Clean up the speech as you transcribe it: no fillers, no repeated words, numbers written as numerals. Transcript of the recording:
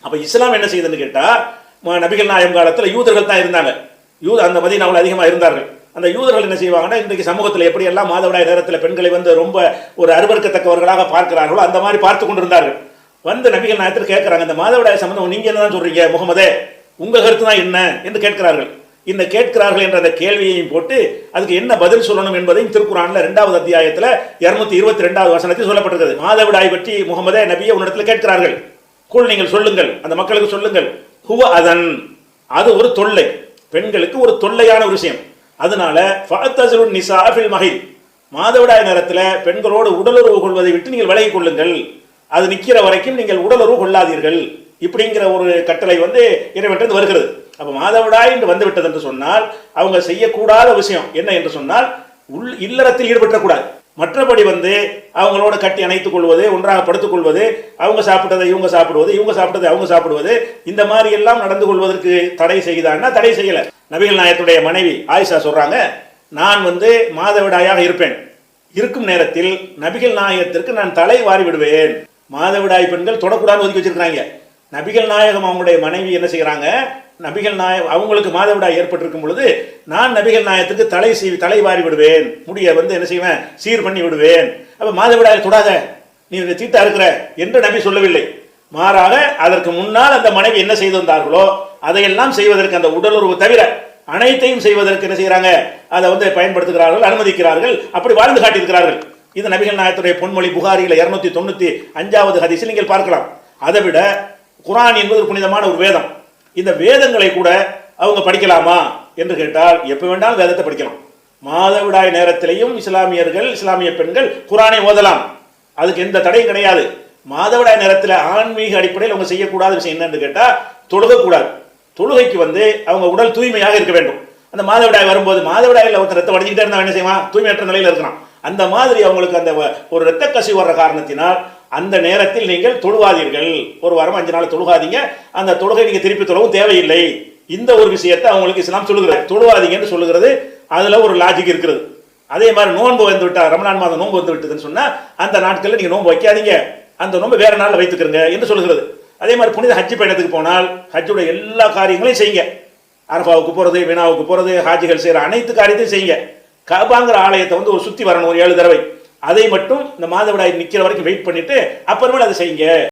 அப்ப இஸ்லாம் என்ன செய்யுதுன்னு கேட்டா, நபிகள் நாயகம் காலத்தில் யூதர்கள் தான் இருந்தாங்க. அந்த மதீனாவில் அதிகமாக இருந்தார்கள். அந்த யூதர்கள் என்ன செய்வாங்கன்னா, இன்றைக்கு சமூகத்தில் எப்படியெல்லாம் மாதவிடாய் நேரத்தில் பெண்களை ரொம்ப ஒரு அருவருக்கத்தக்கவர்களாக பார்க்கிறார்களோ அந்த மாதிரி பார்த்து கொண்டிருந்தார்கள். நபிகள் நாயகத்தில் கேட்கிறாங்க, இந்த மாதவிடாய் சம்பந்தம் நீங்க என்னதான் சொல்றீங்க முகமதே, உங்க கருத்து தான் என்ன என்று கேட்கிறார்கள். இந்த கேட்கிறார்கள் என்ற அந்த கேள்வியையும் போட்டு அதுக்கு என்ன பதில் சொல்லணும் என்பதையும் திருக்குறான்ல 2வது அத்தியாயத்தில் 222வது வசனத்தில் சொல்லப்பட்டிருக்கிறது. மாதவிடாய் பற்றி முகமதே நபியை உன்னிடத்தில் கேட்கிறார்கள். குல், நீங்கள் சொல்லுங்கள், அந்த மக்களுக்கு சொல்லுங்கள், ஹுவ அதன், அது ஒரு தொல்லை, பெண்களுக்கு ஒரு தொல்லையான ஒரு விஷயம். அதனால ஃபஅத்தஸிலுன் நிஸா ஃபில் மஹீத், மாதவிடாய் நேரத்தில் பெண்களோடு உடலுறவு கொள்வதை விட்டு நீங்கள் விலகிக் கொள்ளுங்கள், அது நிற்கிற வரைக்கும் நீங்கள் உடலுறவு கொள்ளாதீர்கள், இப்படிங்கிற ஒரு கட்டளை இறைவன்றது வருகிறது. அப்ப மாதவிடாய் என்று வந்து விட்டது என்று சொன்னால் அவங்க செய்யக்கூடாத விஷயம் என்ன என்று சொன்னால் இல்லறத்தில் ஈடுபட்டக்கூடாது. மற்றபடி அவங்களோட கட்டி அணைத்துக் கொள்வது, ஒன்றாக படுத்துக் கொள்வது, அவங்க சாப்பிட்டதை இவங்க சாப்பிடுவது, இவங்க சாப்பிட்டதை அவங்க சாப்பிடுவது, இந்த மாதிரி எல்லாம் நடந்து கொள்வதற்கு தடை செய்தான்னா தடை செய்யல. நபிகள் நாயகத்துடைய மனைவி ஆயிஷா சொல்றாங்க, நான் மாதவிடாயாக இருப்பேன், இருக்கும் நேரத்தில் நபிகள் நாயகத்திற்கு நான் தலை வாரி விடுவேன். மாதவிடாய் பெண்கள் தொடக்கூடாது ஒதுக்கி வச்சிருக்காங்க. நபிகள் நாயகம் அவங்களுடைய மனைவி என்ன செய்யறாங்க, நபிகள் நாயகம் அவங்களுக்கு மாதவிடாய் ஏற்பட்டிருக்கும் பொழுது நான் நபிகள் நாயகத்துக்கு தலை வாரி விடுவேன், முடிய என்ன செய்வேன், சீர் பண்ணி விடுவேன். அப்ப மாதவிடாய் தொடாத, நீ தீட்டா இருக்கிற என்று நபி சொல்லவில்லை. மாறாக அதற்கு முன்னால் அந்த மனைவி என்ன செய்து வந்தார்களோ அதையெல்லாம் செய்வதற்கு, அந்த உடலுறவு தவிர அனைத்தையும் செய்வதற்கு என்ன செய்யறாங்க, அதை பயன்படுத்துகிறார்கள், அனுமதிக்கிறார்கள், அப்படி வாழ்ந்து காட்டியிருக்கிறார்கள். இது நபிகள் நாயகத்துடைய பொன்மொழி புகாரியில் 295வது ஹதீஸில் நீங்கள் பார்க்கலாம். அதை விட குர்ஆன் என்பது ஒரு புனிதமான ஒரு வேதம். இந்த வேதங்களை கூட அவங்க படிக்கலாமா என்று கேட்டால் எப்ப வேண்டாலும் வேதத்தை படிக்கலாம். மாதவிடாய் நேரத்திலையும் இஸ்லாமிய பெண்கள் குர்ஆனை ஓதலாம், அதுக்கு எந்த தடையும் கிடையாது. மாதவிடாய் நேரத்தில் ஆன்மீக அடிப்படையில் அவங்க செய்யக்கூடாத விஷயம் என்னன்னு கேட்டா, தொழுகக்கூடாது. தொழுகைக்கு அவங்க உடல் தூய்மையாக இருக்க வேண்டும். அந்த மாதவிடாய் வரும்போது, மாதவிடாயில் ஒருத்தர் ரத்தம் வடிஞ்சிக்கிட்டே இருந்தா என்ன செய்வான், தூய்மையற்ற நிலையில் இருக்கிறான். அந்த மாதிரி அவங்களுக்கு அந்த ஒரு இரத்த கசிவு வர்ற காரணத்தினால் அந்த நேரத்தில் நீங்கள் தொழுவாதீர்கள். ஒரு வாரம் 5 நாள் தொழுகாதீங்க, அந்த தொழுகை நீங்க திருப்பி தொழவும் தேவையில்லை. இந்த ஒரு விஷயத்தை அவங்களுக்கு இஸ்லாம் சொல்லுகிறது. தொழுவாதீங்கன்னு சொல்லுகிறது, அதுல ஒரு லாஜிக் இருக்கிறது. அதே மாதிரி நோன்பு வந்து விட்டா, ரமலான் மாதம் நோன்பு வந்து விட்டதுன்னு சொன்னா அந்த நாட்களில் நீங்க நோன்பு வைக்காதீங்க, அந்த நோன்பு வேற நாள் வைத்துக்கிறங்க என்று சொல்லுகிறது. அதே மாதிரி புனித ஹஜ் பயணத்துக்கு போனால் ஹஜ்ஜுடைய எல்லா காரியங்களையும் செய்யுங்க. அரஃபாவுக்கு போறது, வினாவுக்கு போறது, ஹாஜிகள் செய்யற அனைத்து காரியத்தையும் செய்யுங்க. கபாங்கிற ஆலயத்தை ஒரு சுத்தி வரணும் ஒரு 7 தடவை. அதை மட்டும் இந்த மாதவிடாய் நிக்கிற வரைக்கும் வெயிட் பண்ணிட்டு அப்புறமேல அதை செய்யுங்க.